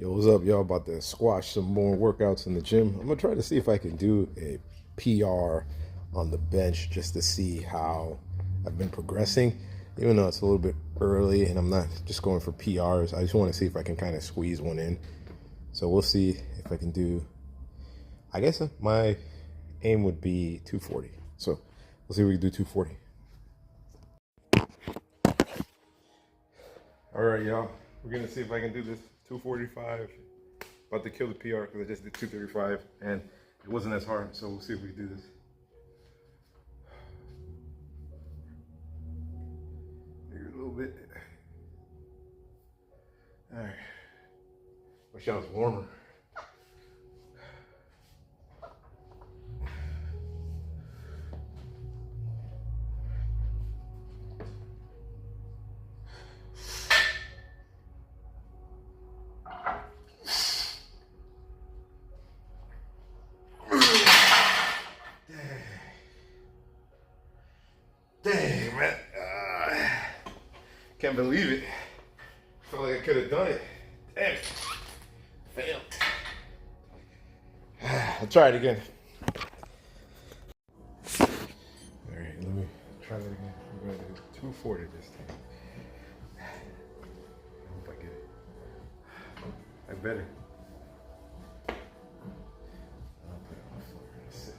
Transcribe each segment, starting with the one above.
Yo, what's up, y'all? About to squash some more workouts in the gym. I'm gonna try to see if I can do a PR on the bench just to see how I've been progressing. Even though it's a little bit early and I'm not just going for PRs, I just want to see if I can kind of squeeze one in. So we'll see if I can do. I guess my aim would be 240. So we'll see if we can do 240. All right, y'all. We're gonna see if I can do this 245. About to kill the PR because I just did 235 and it wasn't as hard. So we'll see if we do this. Maybe a little bit. All right. Wish I was warmer. Dang, man. Can't believe it. Felt like I could have done it. Damn. Failed. I'll try it again. All right, let me try that again. We're going to do 240 this time. I hope I get it. I better. I'll put it on the floor. Let's see.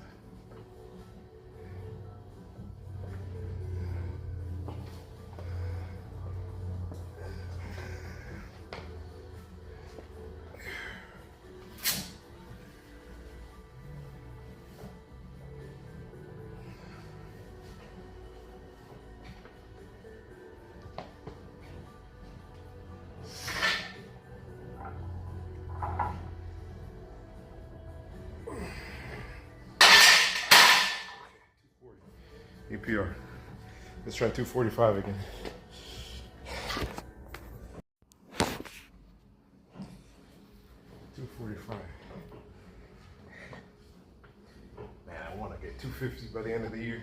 EPR. Let's try 245 again. Man, I want to get 250 by the end of the year.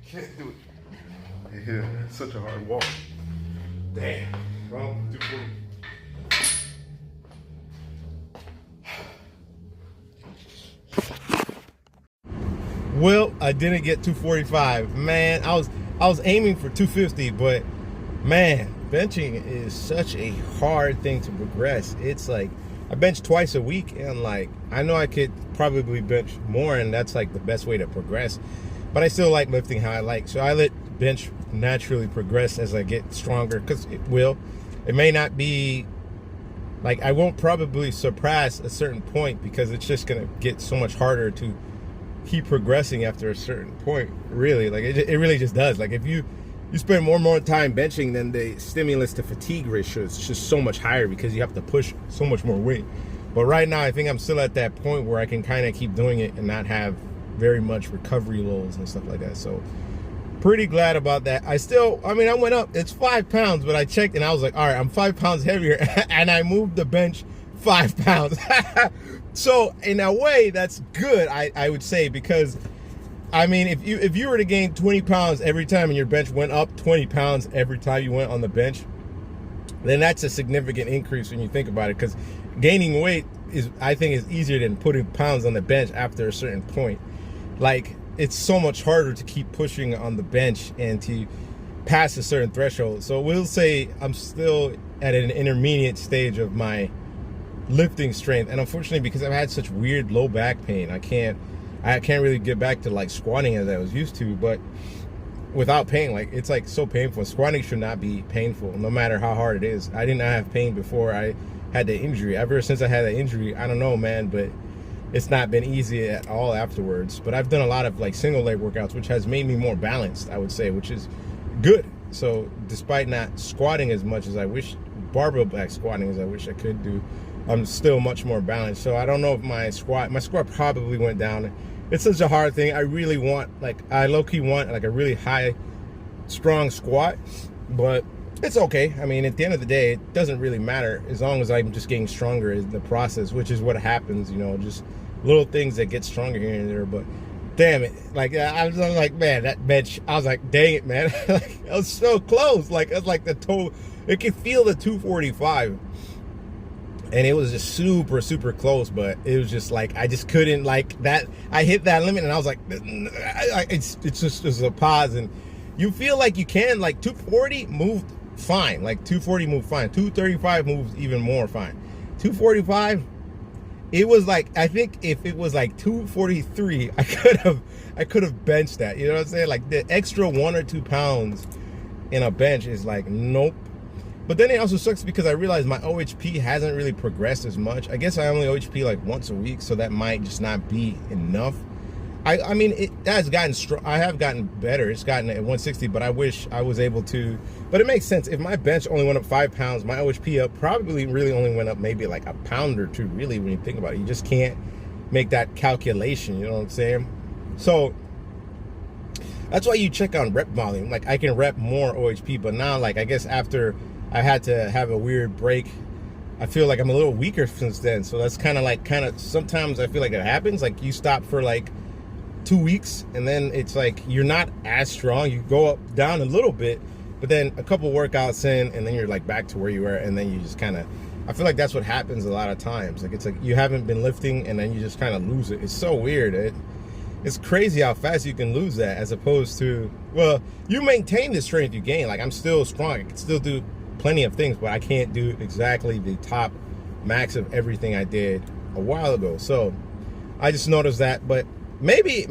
Can't do it. Yeah, it's such a hard walk. Damn. Well, 240. Well, I didn't get 245. Man, I was aiming for 250, but man, benching is such a hard thing to progress. It's like I bench twice a week, and like I know I could probably bench more, and that's like the best way to progress. But I still like lifting how I like, so I let bench naturally progress as I get stronger, because it will. It may not be like I won't probably surpass a certain point because it's just gonna get so much harder to keep progressing after a certain point. Really, like it really just does. Like if you spend more and more time benching, then the stimulus to fatigue ratio is just so much higher because you have to push so much more weight. But right now I think I'm still at that point where I can kind of keep doing it and not have very much recovery lows and stuff like that. So pretty glad about that. I mean I went up, it's 5 pounds, but I checked and I was like, all right, I'm 5 pounds heavier and I moved the bench 5 pounds. So in a way that's good, I would say, because I mean if you were to gain 20 pounds every time and your bench went up 20 pounds every time you went on the bench, then that's a significant increase when you think about it, because gaining weight I think is easier than putting pounds on the bench after a certain point. Like it's so much harder to keep pushing on the bench and to pass a certain threshold. So we'll say I'm still at an intermediate stage of my lifting strength, and unfortunately because I've had such weird low back pain, I can't really get back to like squatting as I was used to, but without pain. Like it's like so painful. Squatting should not be painful no matter how hard it is. I did not have pain before I had the injury. Ever since I had that injury, I don't know, man, but it's not been easy at all afterwards. But I've done a lot of like single leg workouts, which has made me more balanced, I would say, which is good. So despite not squatting as much as I wish, barbell back squatting as I wish I could do, I'm still much more balanced. So I don't know if my squat probably went down. It's such a hard thing. I really want, like, I low-key want like a really high, strong squat. but it's okay. I mean, at the end of the day, it doesn't really matter as long as I'm just getting stronger in the process, which is what happens, you know, just little things that get stronger here and there. But damn it, like I was like, man, that bench, I was like, dang it, man. Like, I was so close. Like, it was like the total, it could feel the 245. And it was just super, super close, but it was just like, I just couldn't, like, that, I hit that limit, and I was like, it's just a pause, and you feel like you can, like, 240 moved fine, like, 240 moved fine, 235 moves even more fine, 245, it was like, I think if it was like 243, I could have benched that, you know what I'm saying? Like, the extra 1 or 2 pounds in a bench is like, nope. But then it also sucks because I realized my OHP hasn't really progressed as much. I guess I only OHP like once a week, so that might just not be enough. I mean, it has gotten strong. I have gotten better. It's gotten at 160, but I wish I was able to. But it makes sense. If my bench only went up 5 pounds, my OHP up probably really only went up maybe like a pound or two, really, when you think about it. You just can't make that calculation, you know what I'm saying? So that's why you check on rep volume. Like, I can rep more OHP, but now, like, I guess after I had to have a weird break, I feel like I'm a little weaker since then. So that's kind of sometimes I feel like it happens. Like, you stop for like 2 weeks, and then it's like you're not as strong. You go up down a little bit, but then a couple workouts in, and then you're like back to where you were, and then you just kind of, I feel like that's what happens a lot of times. Like, it's like you haven't been lifting, and then you just kind of lose it. It's so weird. It's crazy how fast you can lose that, as opposed to, well, you maintain the strength you gain. Like, I'm still strong. I can still do plenty of things, but I can't do exactly the top max of everything I did a while ago. So I just noticed that. But maybe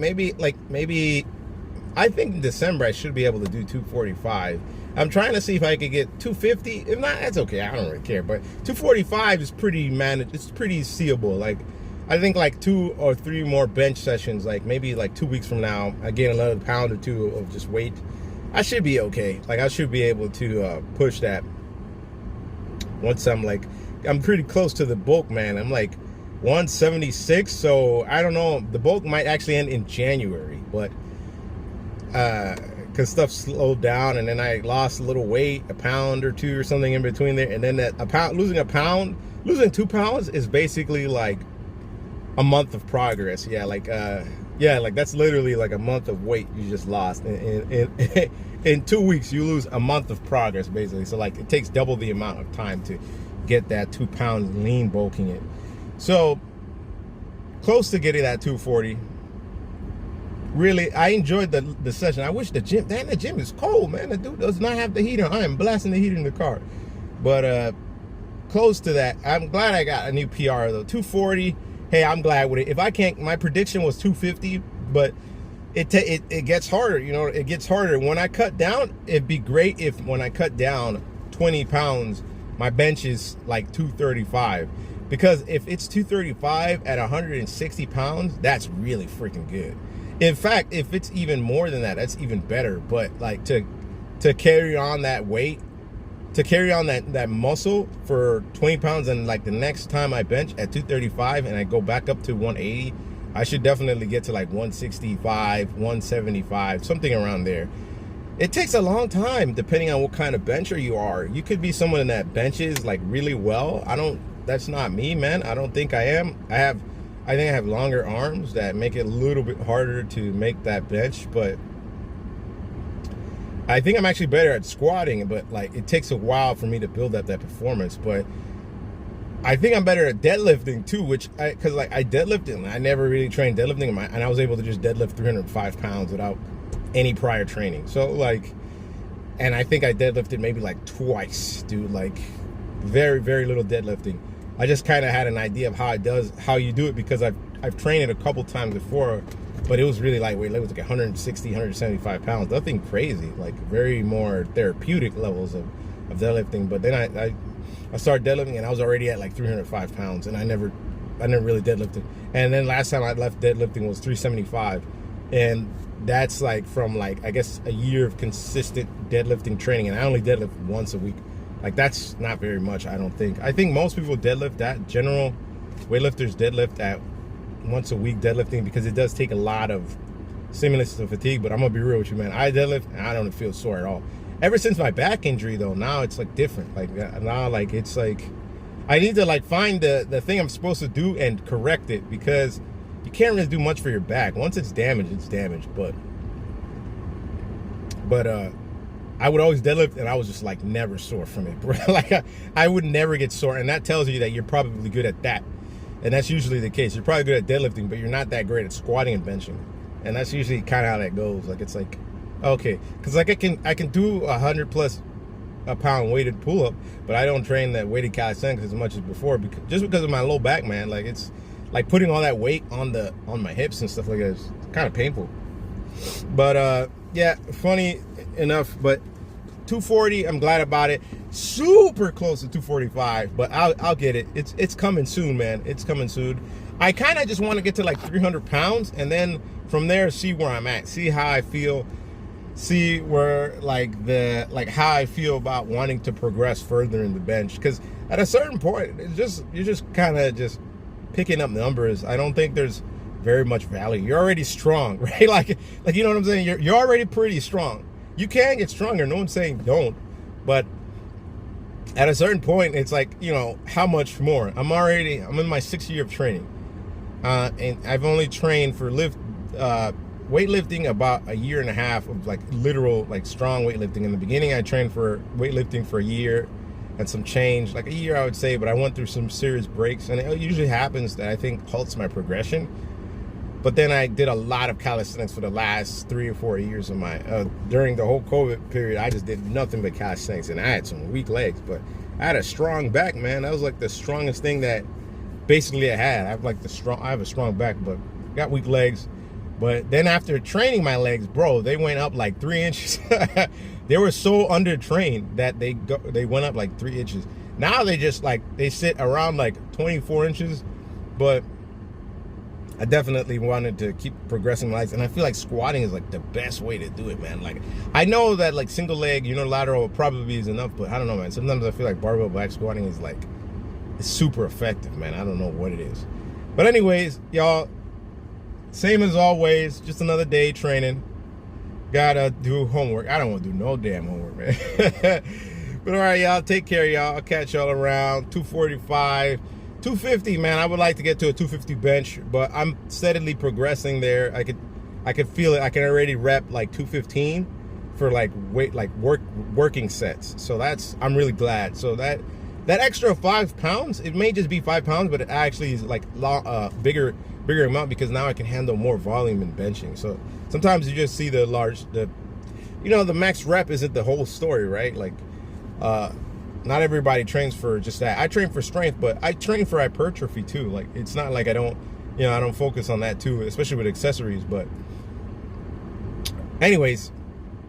I think in December I should be able to do 245. I'm trying to see if I could get 250. If not, that's okay. I don't really care. But 245 is pretty it's pretty seeable. Like, I think like 2 or 3 more bench sessions, like maybe like 2 weeks from now, I gain another pound or 2 of just weight, I should be okay. Like, I should be able to push that once I'm pretty close to the bulk, man. I'm like 176, so I don't know. The bulk might actually end in January, but because stuff slowed down, and then I lost a little weight, a pound or 2 or something in between there, and then losing 2 pounds is basically like a month of progress. Yeah, like that's literally like a month of weight you just lost. In 2 weeks, you lose a month of progress, basically. So, like, it takes double the amount of time to get that 2 pounds lean bulking it. So, close to getting that 240. Really, I enjoyed the session. I wish the gym is cold, man. The dude does not have the heater. I am blasting the heater in the car. But close to that. I'm glad I got a new PR, though. 240. Hey, I'm glad with it. If I can't, my prediction was 250, but it gets harder, you know. It gets harder. When I cut down, it'd be great if when I cut down 20 pounds, my bench is like 235. Because if it's 235 at 160 pounds, that's really freaking good. In fact, if it's even more than that, that's even better. But like to carry on that weight, to carry on that muscle for 20 pounds, and like the next time I bench at 235 and I go back up to 180, I should definitely get to like 165, 175, something around there. It takes a long time depending on what kind of bencher you are. You could be someone that benches like really well. That's not me, man. I don't think I am. I think I have longer arms that make it a little bit harder to make that bench, but I think I'm actually better at squatting, but like it takes a while for me to build up that performance. But I think I'm better at deadlifting too, because I deadlifted, and I never really trained deadlifting, and I was able to just deadlift 305 pounds without any prior training. So like, and I think I deadlifted maybe like twice, dude, like very, very little deadlifting. I just kind of had an idea of how you do it, because I've trained it a couple times before, but it was really lightweight. It was like 160, 175 pounds, nothing crazy, like very more therapeutic levels of deadlifting. But then I started deadlifting, and I was already at like 305 pounds, and I never really deadlifted. And then last time I left deadlifting was 375, and that's like from like, I guess, a year of consistent deadlifting training, and I only deadlift once a week. Like, that's not very much, I don't think. I think most people deadlift that. General weightlifters deadlift at once a week deadlifting, because it does take a lot of stimulus to fatigue. But I'm gonna be real with you, man. I deadlift and I don't feel sore at all. Ever since my back injury though, now it's like different. Like now, like it's like I need to like find the thing I'm supposed to do and correct it, because you can't really do much for your back. Once it's damaged, it's damaged. But I would always deadlift, and I was just like never sore from it, bro. Like I would never get sore, and that tells you that you're probably good at that. And that's usually the case. You're probably good at deadlifting, but you're not that great at squatting and benching. And that's usually kind of how that goes. Like it's like, okay, because like I can do 100+ a pound weighted pull up, but I don't train that weighted calisthenics as much as before, just because of my low back, man. Like it's like putting all that weight on my hips and stuff like that is kind of painful. But yeah, funny enough, but 240, I'm glad about it. Super close to 245, but I'll get it. It's coming soon, man. It's coming soon. I kind of just want to get to like 300 pounds, and then from there see where I'm at, see how I feel, see where like how I feel about wanting to progress further in the bench. Because at a certain point, you're just kind of just picking up numbers. I don't think there's very much value. You're already strong, right? Like you know what I'm saying? You're already pretty strong. You can get stronger. No one's saying don't, but at a certain point, it's like, you know, how much more? I'm in my 6th year of training, and I've only trained for weightlifting about 1.5 years of like literal like strong weightlifting. In the beginning, I trained for weightlifting for 1 year and some change, like 1 year I would say, but I went through some serious breaks, and it usually happens that I think halts my progression. But then I did a lot of calisthenics for the last 3 or 4 years of my, during the whole COVID period. I just did nothing but calisthenics, and I had some weak legs, but I had a strong back, man. That was like the strongest thing that basically I had. I have a strong back, but got weak legs. But then after training my legs, bro, they went up like 3 inches. They were so undertrained that they went up like 3 inches. Now they just like, they sit around like 24 inches, but I definitely wanted to keep progressing my legs, and I feel like squatting is like the best way to do it, man. Like I know that like single leg unilateral probably is enough, but I don't know, man. Sometimes I feel like barbell back squatting is like, it's super effective, man. I don't know what it is. But anyways, y'all, same as always, just another day training. Gotta do homework. I don't want to do no damn homework, man. But all right, y'all, take care, y'all. I'll catch y'all around 245. 250, man. I would like to get to a 250 bench, but I'm steadily progressing there. I could feel it. I can already rep like 215 for like working sets. So I'm really glad. So that extra 5 pounds, it may just be 5 pounds, but it actually is like bigger amount, because now I can handle more volume in benching. So sometimes you just see the max rep isn't the whole story, right? Like not everybody trains for just that. I train for strength, but I train for hypertrophy too. Like it's not like I don't focus on that too, especially with accessories. But anyways,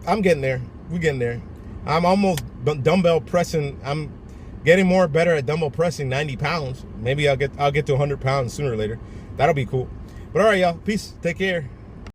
I'm getting there. We're getting there. I'm almost dumbbell pressing. I'm getting better at dumbbell pressing 90 pounds. Maybe I'll get to 100 pounds sooner or later. That'll be cool. But all right, y'all. Peace. Take care.